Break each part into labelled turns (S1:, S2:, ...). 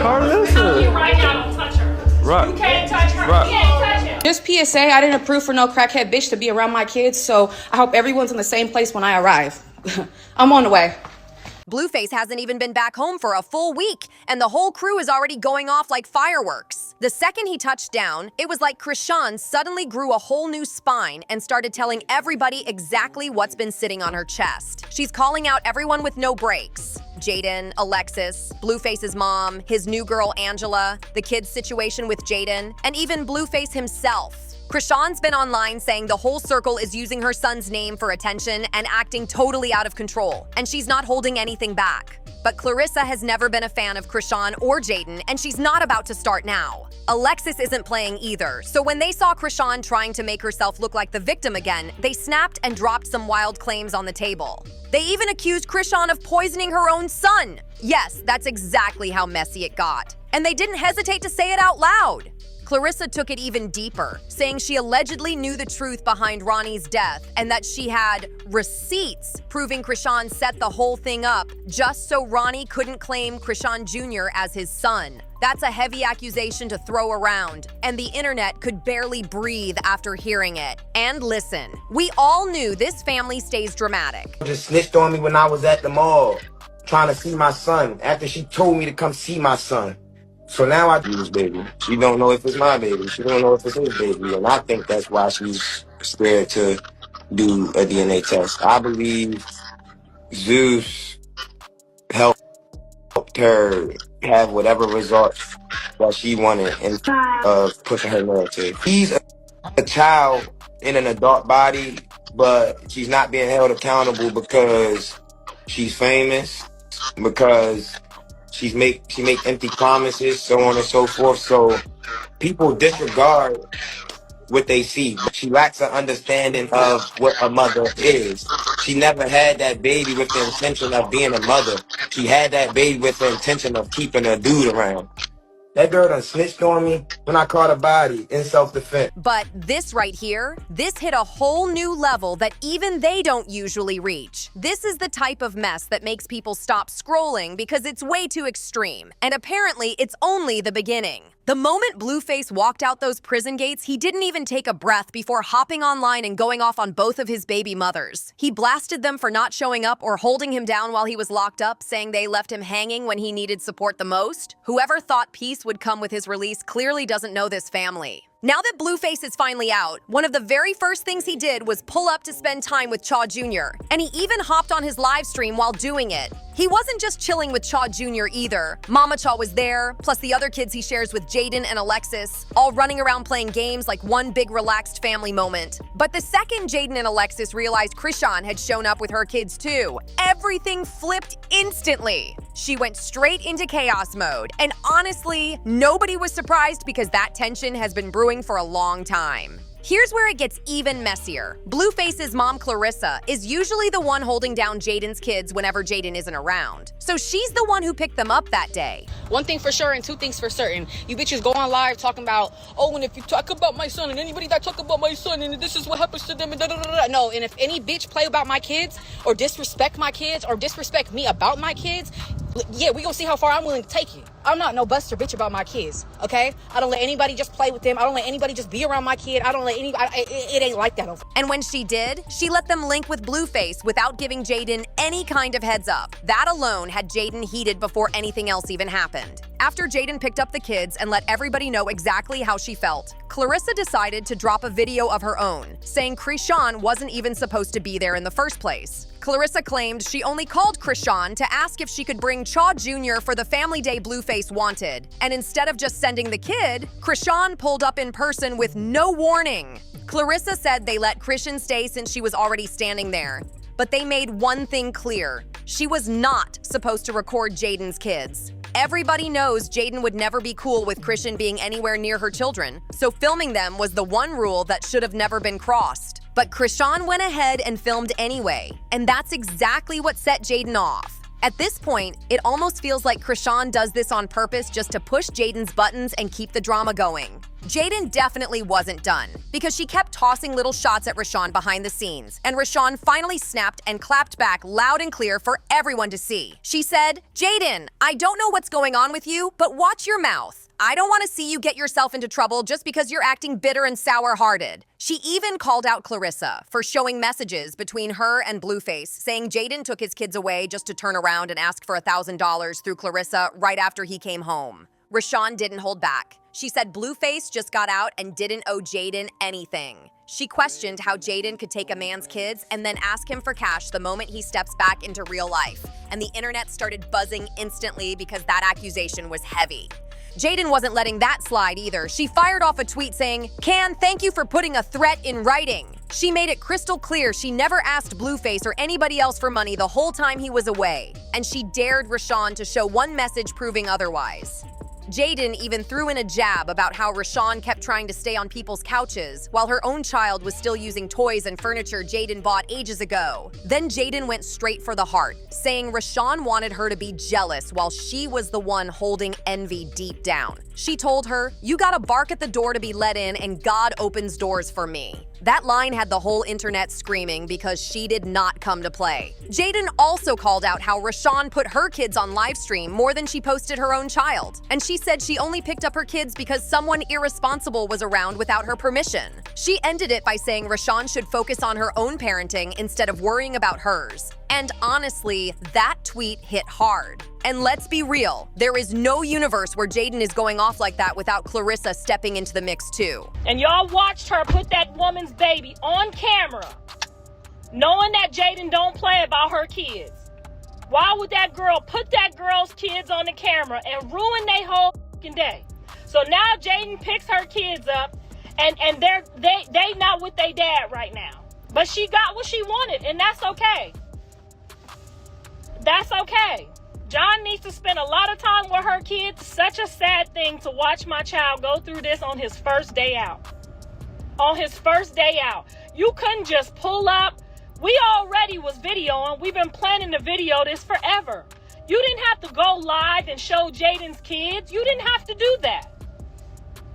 S1: Carlissa.
S2: You right now, don't touch her.
S1: Right.
S2: You can't touch her.
S1: Right.
S2: You can't touch him.
S3: Just PSA, I didn't approve for no crackhead bitch to be around my kids, so I hope everyone's in the same place when I arrive. I'm on the way.
S4: Blueface hasn't even been back home for a full week, and the whole crew is already going off like fireworks. The second he touched down, it was like Chrisean suddenly grew a whole new spine and started telling everybody exactly what's been sitting on her chest. She's calling out everyone with no breaks. Jaden, Alexis, Blueface's mom, his new girl Angela, the kid's situation with Jaden, and even Blueface himself. Chrisean's been online saying the whole circle is using her son's name for attention and acting totally out of control, and she's not holding anything back. But Clarissa has never been a fan of Chrisean or Jaden, and she's not about to start now. Alexis isn't playing either, so when they saw Chrisean trying to make herself look like the victim again, they snapped and dropped some wild claims on the table. They even accused Chrisean of poisoning her own son. Yes, that's exactly how messy it got. And they didn't hesitate to say it out loud. Clarissa took it even deeper, saying she allegedly knew the truth behind Ronnie's death and that she had receipts proving Chrisean set the whole thing up just so Ronnie couldn't claim Chrisean Jr. as his son. That's a heavy accusation to throw around, and the internet could barely breathe after hearing it. And listen, we all knew this family stays dramatic.
S5: Just snitched on me when I was at the mall trying to see my son after she told me to come see my son. So now I do this baby. She don't know if it's my baby. She don't know if it's his baby. And I think that's why she's scared to do a DNA test. I believe Zeus helped her have whatever results that she wanted and pushing her narrative. He's a child in an adult body, but she's not being held accountable because she's famous, because she make empty promises, so on and so forth. So people disregard what they see. She lacks an understanding of what a mother is. She never had that baby with the intention of being a mother. She had that baby with the intention of keeping a dude around. That girl done snitched on me when I caught a body in self-defense.
S4: But this right here, this hit a whole new level that even they don't usually reach. This is the type of mess that makes people stop scrolling because it's way too extreme. And apparently, it's only the beginning. The moment Blueface walked out those prison gates, he didn't even take a breath before hopping online and going off on both of his baby mothers. He blasted them for not showing up or holding him down while he was locked up, saying they left him hanging when he needed support the most. Whoever thought peace would come with his release clearly doesn't know this family. Now that Blueface is finally out, one of the very first things he did was pull up to spend time with Chaw Jr., and he even hopped on his live stream while doing it. He wasn't just chilling with Chaw Jr. either. Mama Chaw was there, plus the other kids he shares with Jaden and Alexis, all running around playing games like one big relaxed family moment. But the second Jaden and Alexis realized Chrisean had shown up with her kids too, everything flipped instantly. She went straight into chaos mode, and honestly, nobody was surprised because that tension has been brewing for a long time. Here's where it gets even messier. Blueface's mom, Clarissa, is usually the one holding down Jaden's kids whenever Jaden isn't around. So she's the one who picked them up that day.
S3: One thing for sure and two things for certain. You bitches go on live talking about, oh, and if you talk about my son and anybody that talk about my son and this is what happens to them and da-da-da-da. No, and if any bitch play about my kids or disrespect my kids or disrespect me about my kids, yeah, we gonna see how far I'm willing to take you. I'm not no buster bitch about my kids, okay? I don't let anybody just play with them. I don't let anybody just be around my kid. I don't let anybody, it ain't like that.
S4: And when she did, she let them link with Blueface without giving Jaden any kind of heads up. That alone had Jaden heated before anything else even happened. After Jaden picked up the kids and let everybody know exactly how she felt, Clarissa decided to drop a video of her own, saying Chrisean wasn't even supposed to be there in the first place. Clarissa claimed she only called Chrisean to ask if she could bring Chaw Jr. for the family day Blueface wanted, and instead of just sending the kid, Chrisean pulled up in person with no warning. Clarissa said they let Chrisean stay since she was already standing there, but they made one thing clear. She was not supposed to record Jaden's kids. Everybody knows Jaden would never be cool with Chrisean being anywhere near her children, so filming them was the one rule that should have never been crossed. But Chrisean went ahead and filmed anyway, and that's exactly what set Jaden off. At this point, it almost feels like Chrisean does this on purpose just to push Jaden's buttons and keep the drama going. Jaden definitely wasn't done, because she kept tossing little shots at Chrisean behind the scenes, and Chrisean finally snapped and clapped back loud and clear for everyone to see. She said, "Jaden, I don't know what's going on with you, but watch your mouth. I don't want to see you get yourself into trouble just because you're acting bitter and sour-hearted." She even called out Clarissa for showing messages between her and Blueface, saying Jaden took his kids away just to turn around and ask for $1,000 through Clarissa right after he came home. Chrisean didn't hold back. She said Blueface just got out and didn't owe Jaden anything. She questioned how Jaden could take a man's kids and then ask him for cash the moment he steps back into real life. And the internet started buzzing instantly because that accusation was heavy. Jaden wasn't letting that slide either. She fired off a tweet saying, "Can, thank you for putting a threat in writing." She made it crystal clear she never asked Blueface or anybody else for money the whole time he was away. And she dared Chrisean to show one message proving otherwise. Jaden even threw in a jab about how Chrisean kept trying to stay on people's couches while her own child was still using toys and furniture Jaden bought ages ago. Then Jaden went straight for the heart, saying Chrisean wanted her to be jealous while she was the one holding envy deep down. She told her, "You gotta bark at the door to be let in and God opens doors for me." That line had the whole internet screaming because she did not come to play. Jaden also called out how Chrisean put her kids on livestream more than she posted her own child. And she said she only picked up her kids because someone irresponsible was around without her permission. She ended it by saying Chrisean should focus on her own parenting instead of worrying about hers. And honestly, that tweet hit hard. And let's be real, there is no universe where Jaden is going off like that without Clarissa stepping into the mix too.
S2: And y'all watched her put that woman's baby on camera, knowing that Jaden don't play about her kids. Why would that girl put that girl's kids on the camera and ruin their whole fucking day? So now Jaden picks her kids up and they not with their dad right now. But she got what she wanted, and that's okay. That's okay. John needs to spend a lot of time with her kids. Such a sad thing to watch my child go through this on his first day out. On his first day out. You couldn't just pull up. We already was videoing. We've been planning to video this forever. You didn't have to go live and show Jaden's kids. You didn't have to do that.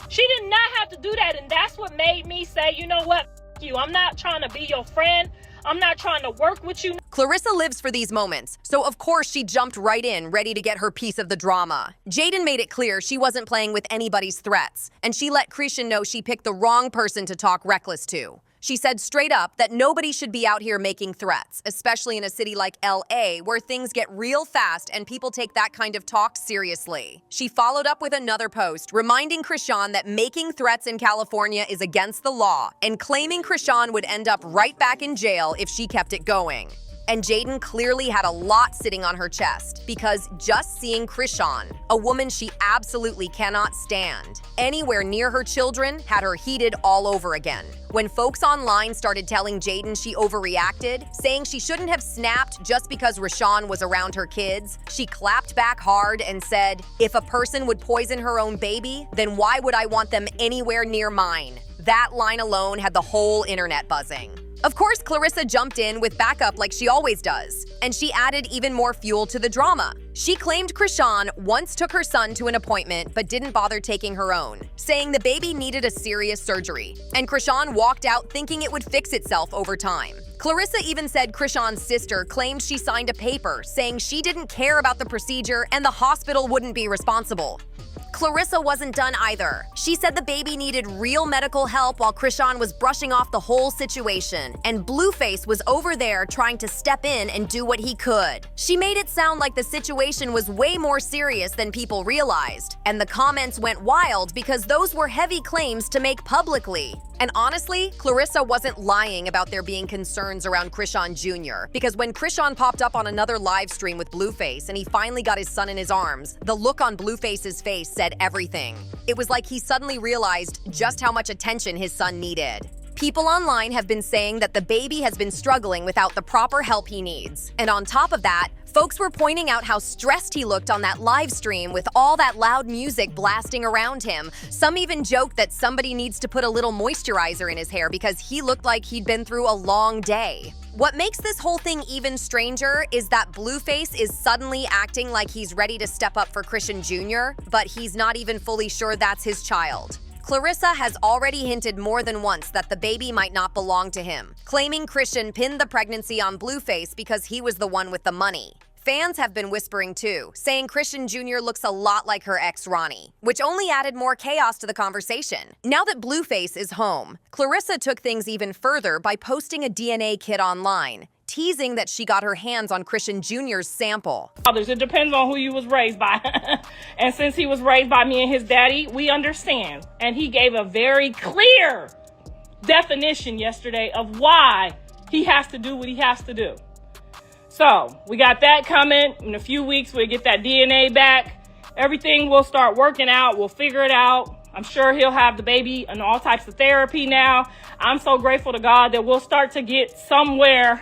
S2: She did not have to do that, and that's what made me say, you know what, F you. I'm not trying to be your friend. I'm not trying to work with you.
S4: Clarissa lives for these moments, so of course she jumped right in, ready to get her piece of the drama. Jaden made it clear she wasn't playing with anybody's threats, and she let Chrisean know she picked the wrong person to talk reckless to. She said straight up that nobody should be out here making threats, especially in a city like LA where things get real fast and people take that kind of talk seriously. She followed up with another post reminding Chrisean that making threats in California is against the law and claiming Chrisean would end up right back in jail if she kept it going. And Jaden clearly had a lot sitting on her chest because just seeing Chrisean, a woman she absolutely cannot stand, anywhere near her children had her heated all over again. When folks online started telling Jaden she overreacted, saying she shouldn't have snapped just because Chrisean was around her kids, she clapped back hard and said, "If a person would poison her own baby, then why would I want them anywhere near mine?" That line alone had the whole internet buzzing. Of course, Clarissa jumped in with backup like she always does, and she added even more fuel to the drama. She claimed Chrisean once took her son to an appointment but didn't bother taking her own, saying the baby needed a serious surgery, and Chrisean walked out thinking it would fix itself over time. Clarissa even said Chrisean's sister claimed she signed a paper saying she didn't care about the procedure and the hospital wouldn't be responsible. Clarissa wasn't done either. She said the baby needed real medical help while Chrisean was brushing off the whole situation, and Blueface was over there trying to step in and do what he could. She made it sound like the situation was way more serious than people realized, and the comments went wild because those were heavy claims to make publicly. And honestly, Clarissa wasn't lying about there being concerns around Chrisean Jr. because when Chrisean popped up on another live stream with Blueface and he finally got his son in his arms, the look on Blueface's face said everything. It was like he suddenly realized just how much attention his son needed. People online have been saying that the baby has been struggling without the proper help he needs. And on top of that, folks were pointing out how stressed he looked on that live stream with all that loud music blasting around him. Some even joked that somebody needs to put a little moisturizer in his hair because he looked like he'd been through a long day. What makes this whole thing even stranger is that Blueface is suddenly acting like he's ready to step up for Chrisean Jr., but he's not even fully sure that's his child. Clarissa has already hinted more than once that the baby might not belong to him, claiming Chrisean pinned the pregnancy on Blueface because he was the one with the money. Fans have been whispering too, saying Chrisean Jr. looks a lot like her ex Ronnie, which only added more chaos to the conversation. Now that Blueface is home, Clarissa took things even further by posting a DNA kit online, teasing that she got her hands on Chrisean Jr.'s sample.
S2: It depends on who you was raised by. And since he was raised by me and his daddy, we understand. And he gave a very clear definition yesterday of why he has to do what he has to do. So we got that coming. In a few weeks, we'll get that DNA back. Everything will start working out. We'll figure it out. I'm sure he'll have the baby and all types of therapy now. I'm so grateful to God that we'll start to get somewhere.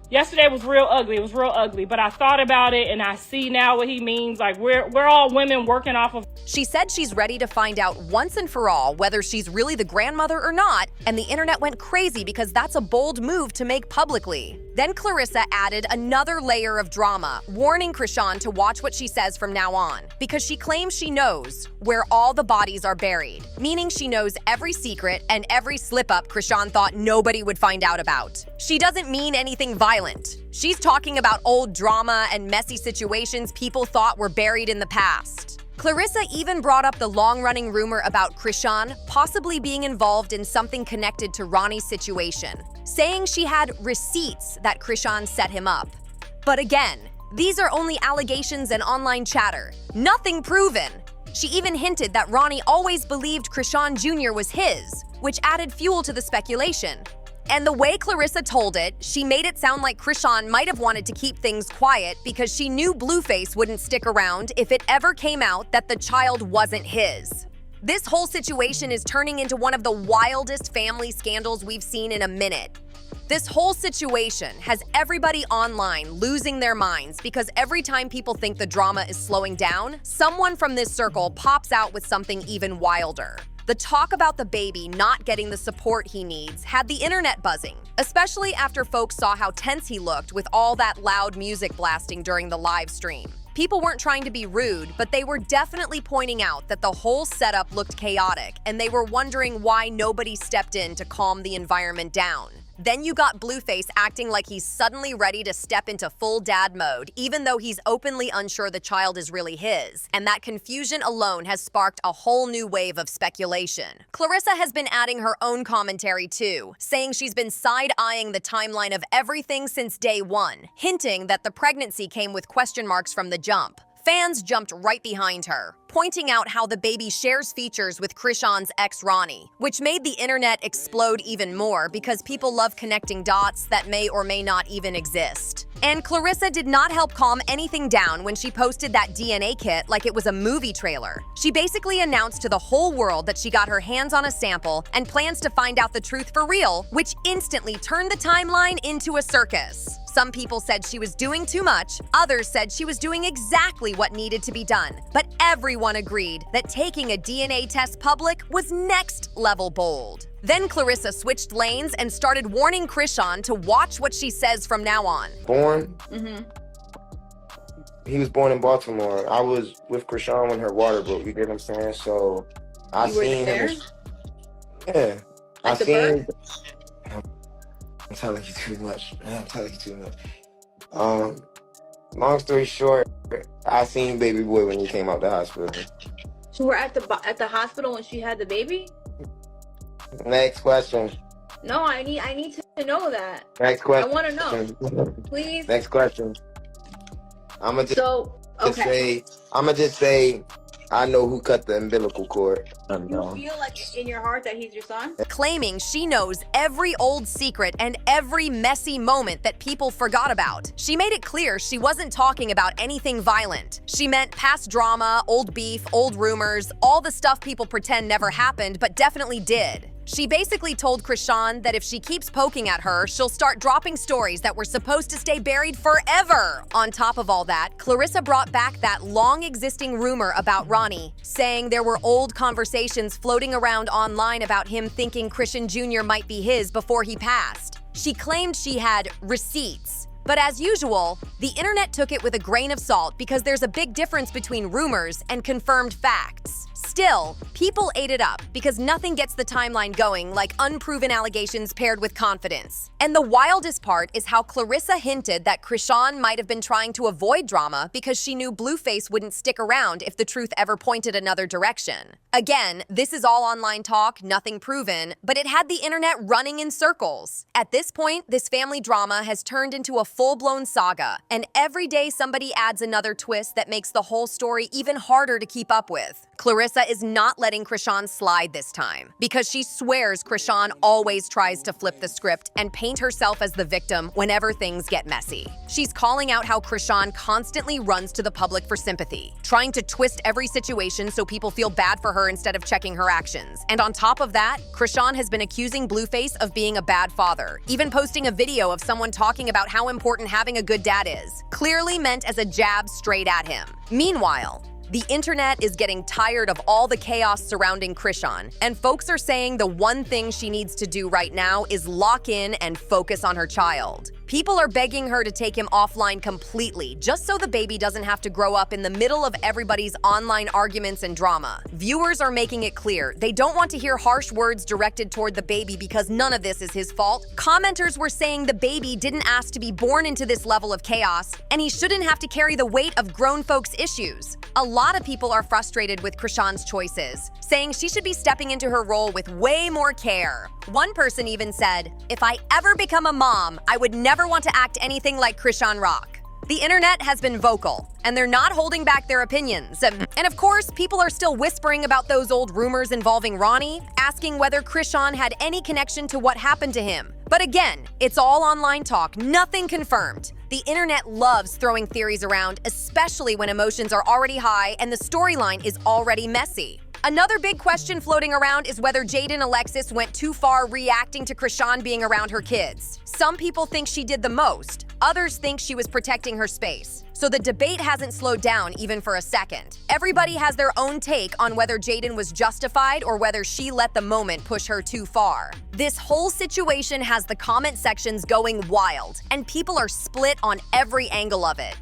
S2: Yesterday was real ugly. It was real ugly. But I thought about it and I see now what he means. Like we're all women working off of.
S4: She said she's ready to find out once and for all whether she's really the grandmother or not, and the internet went crazy because that's a bold move to make publicly. Then Clarissa added another layer of drama, warning Chrisean to watch what she says from now on, because she claims she knows where all the bodies are buried, meaning she knows every secret and every slip-up Chrisean thought nobody would find out about. She doesn't mean anything violent. She's talking about old drama and messy situations people thought were buried in the past. Clarissa even brought up the long-running rumor about Chrisean possibly being involved in something connected to Ronnie's situation, saying she had receipts that Chrisean set him up. But again, these are only allegations and online chatter, nothing proven. She even hinted that Ronnie always believed Chrisean Jr. was his, which added fuel to the speculation. And the way Clarissa told it, she made it sound like Chrisean might have wanted to keep things quiet because she knew Blueface wouldn't stick around if it ever came out that the child wasn't his. This whole situation is turning into one of the wildest family scandals we've seen in a minute. This whole situation has everybody online losing their minds because every time people think the drama is slowing down, someone from this circle pops out with something even wilder. The talk about the baby not getting the support he needs had the internet buzzing, especially after folks saw how tense he looked with all that loud music blasting during the live stream. People weren't trying to be rude, but they were definitely pointing out that the whole setup looked chaotic, and they were wondering why nobody stepped in to calm the environment down. Then you got Blueface acting like he's suddenly ready to step into full dad mode, even though he's openly unsure the child is really his. And that confusion alone has sparked a whole new wave of speculation. Clarissa has been adding her own commentary too, saying she's been side-eyeing the timeline of everything since day one, hinting that the pregnancy came with question marks from the jump. Fans jumped right behind her, pointing out how the baby shares features with Chrisean's ex Ronnie, which made the internet explode even more because people love connecting dots that may or may not even exist. And Clarissa did not help calm anything down when she posted that DNA kit like it was a movie trailer. She basically announced to the whole world that she got her hands on a sample and plans to find out the truth for real, which instantly turned the timeline into a circus. Some people said she was doing too much, others said she was doing exactly what needed to be done. But everyone agreed that taking a DNA test public was next level bold. Then Clarissa switched lanes and started warning Chrisean to watch what she says from now on.
S5: Born? He was born in Baltimore. I was with Chrisean when her water broke, you get what I'm saying? So I seen him. Yeah. I seen. I'm telling you too much. Long story short, I seen baby boy when he came out the hospital.
S1: So we're at the hospital when she had the baby?
S5: Next question.
S1: No, I need to know that.
S5: Next question.
S1: I want to know. Please.
S5: Next question. I'ma just say I know who cut the umbilical cord.
S1: You feel like in your heart that he's your son?
S4: Claiming she knows every old secret and every messy moment that people forgot about. She made it clear she wasn't talking about anything violent. She meant past drama, old beef, old rumors, all the stuff people pretend never happened but definitely did. She basically told Chrisean that if she keeps poking at her, she'll start dropping stories that were supposed to stay buried forever. On top of all that, Clarissa brought back that long-existing rumor about Ronnie, saying there were old conversations floating around online about him thinking Chrisean Jr. might be his before he passed. She claimed she had receipts, But as usual, the internet took it with a grain of salt because there's a big difference between rumors and confirmed facts. Still, people ate it up because nothing gets the timeline going like unproven allegations paired with confidence. And the wildest part is how Clarissa hinted that Chrisean might have been trying to avoid drama because she knew Blueface wouldn't stick around if the truth ever pointed another direction. Again, this is all online talk, nothing proven, but it had the internet running in circles. At this point, this family drama has turned into a full-blown saga, and every day somebody adds another twist that makes the whole story even harder to keep up with. Clarissa is not letting Chrisean slide this time because she swears Chrisean always tries to flip the script and paint herself as the victim whenever things get messy. She's calling out how Chrisean constantly runs to the public for sympathy, trying to twist every situation so people feel bad for her instead of checking her actions. And on top of that, Chrisean has been accusing Blueface of being a bad father, even posting a video of someone talking about how important having a good dad is, clearly meant as a jab straight at him. Meanwhile, the internet is getting tired of all the chaos surrounding Chrisean, and folks are saying the one thing she needs to do right now is lock in and focus on her child. People are begging her to take him offline completely, just so the baby doesn't have to grow up in the middle of everybody's online arguments and drama. Viewers are making it clear they don't want to hear harsh words directed toward the baby because none of this is his fault. Commenters were saying the baby didn't ask to be born into this level of chaos, and he shouldn't have to carry the weight of grown folks' issues. A lot of people are frustrated with Chrisean's choices, saying she should be stepping into her role with way more care. One person even said, "If I ever become a mom, I would never want to act anything like Chrisean Rock." The internet has been vocal, and they're not holding back their opinions. And of course, people are still whispering about those old rumors involving Ronnie, asking whether Chrisean had any connection to what happened to him. But again, it's all online talk, nothing confirmed. The internet loves throwing theories around, especially when emotions are already high and the storyline is already messy. Another big question floating around is whether Jade and Alexis went too far reacting to Chrisean being around her kids. Some people think she did the most, others think she was protecting her space. So the debate hasn't slowed down even for a second. Everybody has their own take on whether Jaden was justified or whether she let the moment push her too far. This whole situation has the comment sections going wild, and people are split on every angle of it.